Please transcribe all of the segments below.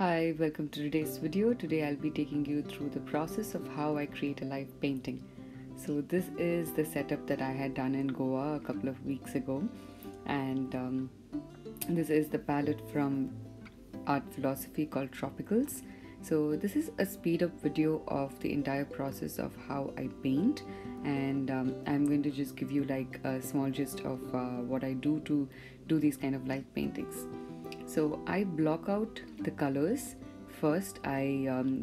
Hi, welcome to today's video. Today I'll be taking you through the process of how I create a live painting. So this is the setup that I had done in Goa a couple of weeks ago, and this is the palette from Art Philosophy called Tropicals. So this is a speed up video of the entire process of how I paint, and I'm going to just give you like a small gist of what I do to do these kind of live paintings. So I block out the colors first. I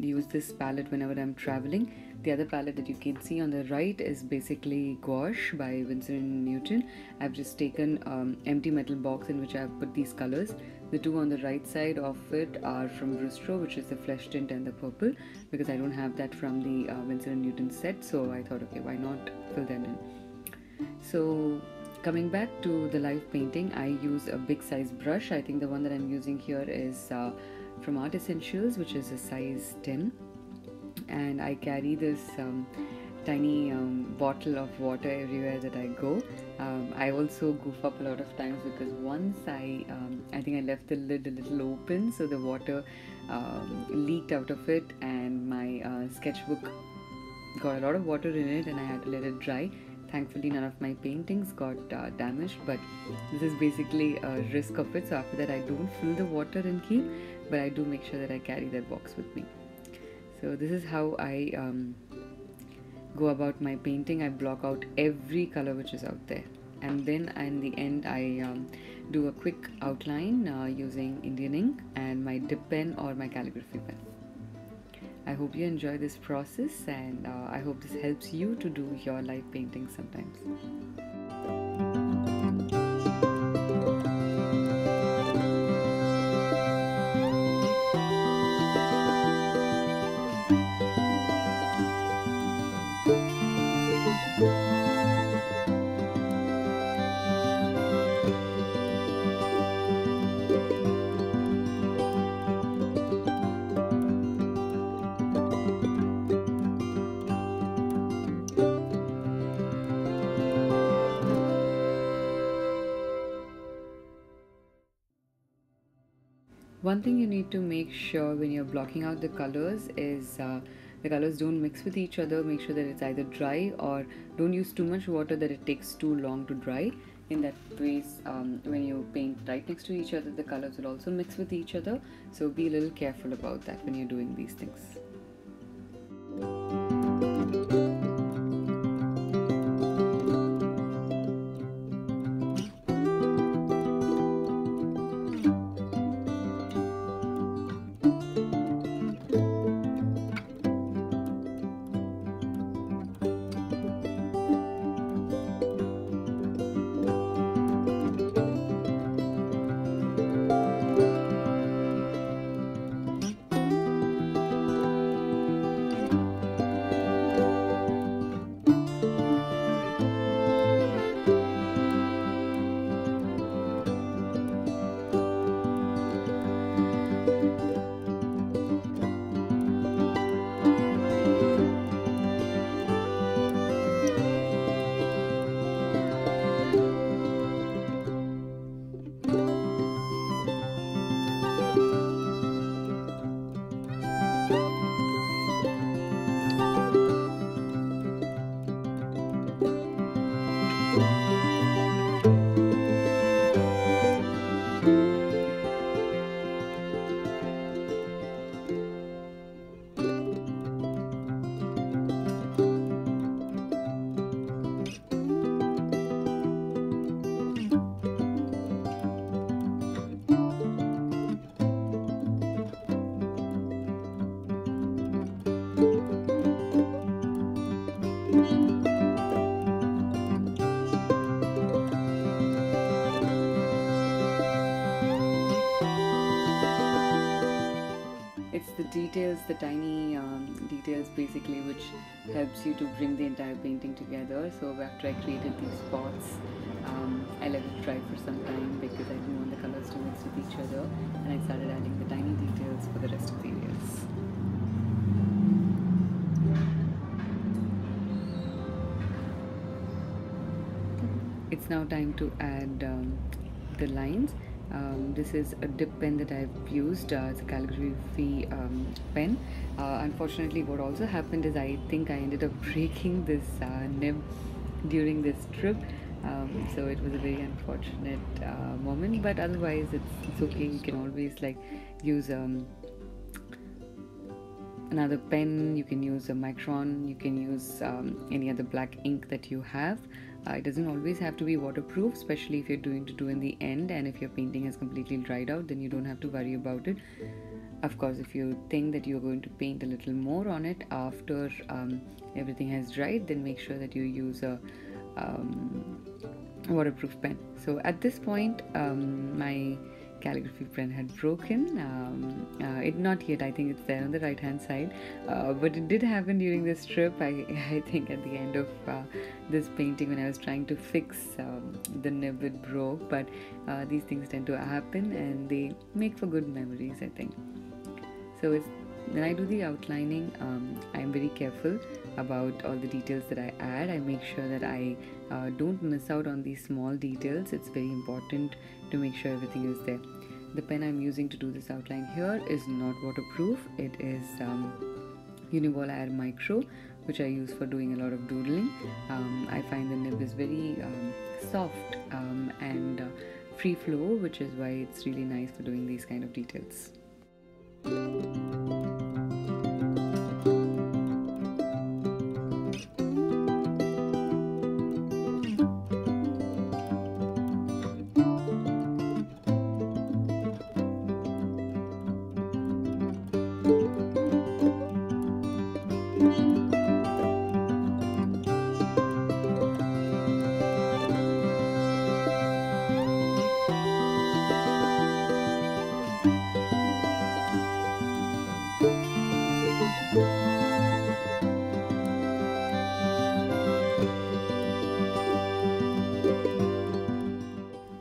use this palette whenever I'm traveling. The other palette that you can see on the right is basically gouache by Winsor & Newton. I've just taken empty metal box in which I've put these colors. The two on the right side of it are from Bristro, which is the flesh tint and the purple, because I don't have that from the Winsor & Newton set, so I thought, okay, why not fill them in. So coming back to the live painting, I use a big size brush. I think the one that I'm using here is from Art Essentials, which is a size 10, and I carry this tiny bottle of water everywhere that I go. I also goof up a lot of times because once I think I left the lid a little open, so the water leaked out of it, and my sketchbook got a lot of water in it, and I had to let it dry. Thankfully, none of my paintings got damaged, but this is basically a risk of it. So after that, I don't fill the water and keep, but I do make sure that I carry that box with me. So this is how I go about my painting. I block out every color which is out there, and then in the end, I do a quick outline using Indian ink and my dip pen or my calligraphy pen. I hope you enjoy this process, and I hope this helps you to do your live painting sometimes. One thing you need to make sure when you're blocking out the colors is the colors don't mix with each other. Make sure that it's either dry, or don't use too much water that it takes too long to dry. In that case, when you paint right next to each other, the colors will also mix with each other. So be a little careful about that when you're doing these things. It's the details, the tiny details basically, which helps you to bring the entire painting together. So after I created these spots, I let it dry for some time because I didn't want the colors to mix with each other, and I started adding the tiny details for the rest of the areas. It's now time to add the lines. This is a dip pen that I've used. It's a calligraphy pen. Unfortunately, what also happened is I think I ended up breaking this nib during this trip. So it was a very unfortunate moment, but otherwise it's okay. You can always like use another pen, you can use a micron, you can use any other black ink that you have. It doesn't always have to be waterproof, especially if you're doing to do in the end, and if your painting has completely dried out, then you don't have to worry about it. Of course, if you think that you're going to paint a little more on it after everything has dried, then make sure that you use a waterproof pen. So at this point, my calligraphy pen had broken. It not yet, I think it's there on the right hand side, but it did happen during this trip. I think at the end of this painting, when I was trying to fix the nib, it broke. But these things tend to happen and they make for good memories, I think. So when I do the outlining, I'm very careful about all the details that I add. I make sure that I don't miss out on these small details. It's very important to make sure everything is there. The pen I'm using to do this outline here is not waterproof. It is Untitled Air Micro, which I use for doing a lot of doodling. I find the nib is very soft and free flow, which is why it's really nice for doing these kind of details.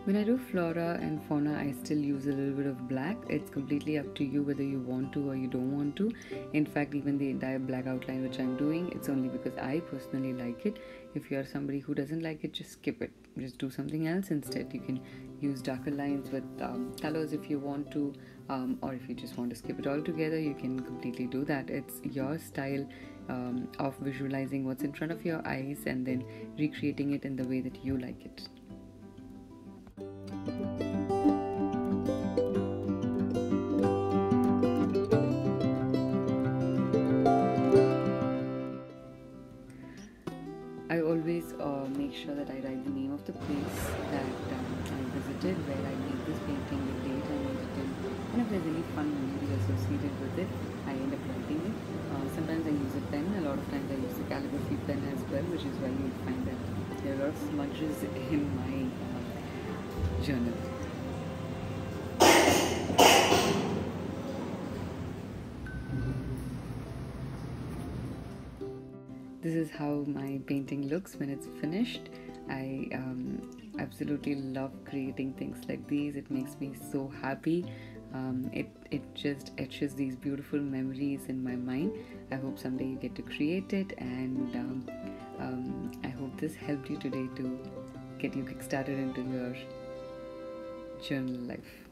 When I do flora and fauna, I still use a little bit of black. It's completely up to you whether you want to or you don't want to. In fact, even the entire black outline which I'm doing, it's only because I personally like it. If you're somebody who doesn't like it, just skip it. Just do something else instead. You can use darker lines with colors if you want to, or if you just want to skip it altogether, you can completely do that. It's your style of visualizing what's in front of your eyes and then recreating it in the way that you like it. I always make sure that I write the name of the place that I visited, where I made this painting, the date I made it in, and if there's any fun memory associated with it, I end up writing it. Sometimes I use a pen, a lot of times I use a calligraphy pen as well, which is why you'll find that there are a lot of smudges in my journal. This is how my painting looks when it's finished. I absolutely love creating things like these. It makes me so happy. It just etches these beautiful memories in my mind. I hope someday you get to create it, and I hope this helped you today to get you kickstarted into your journal life.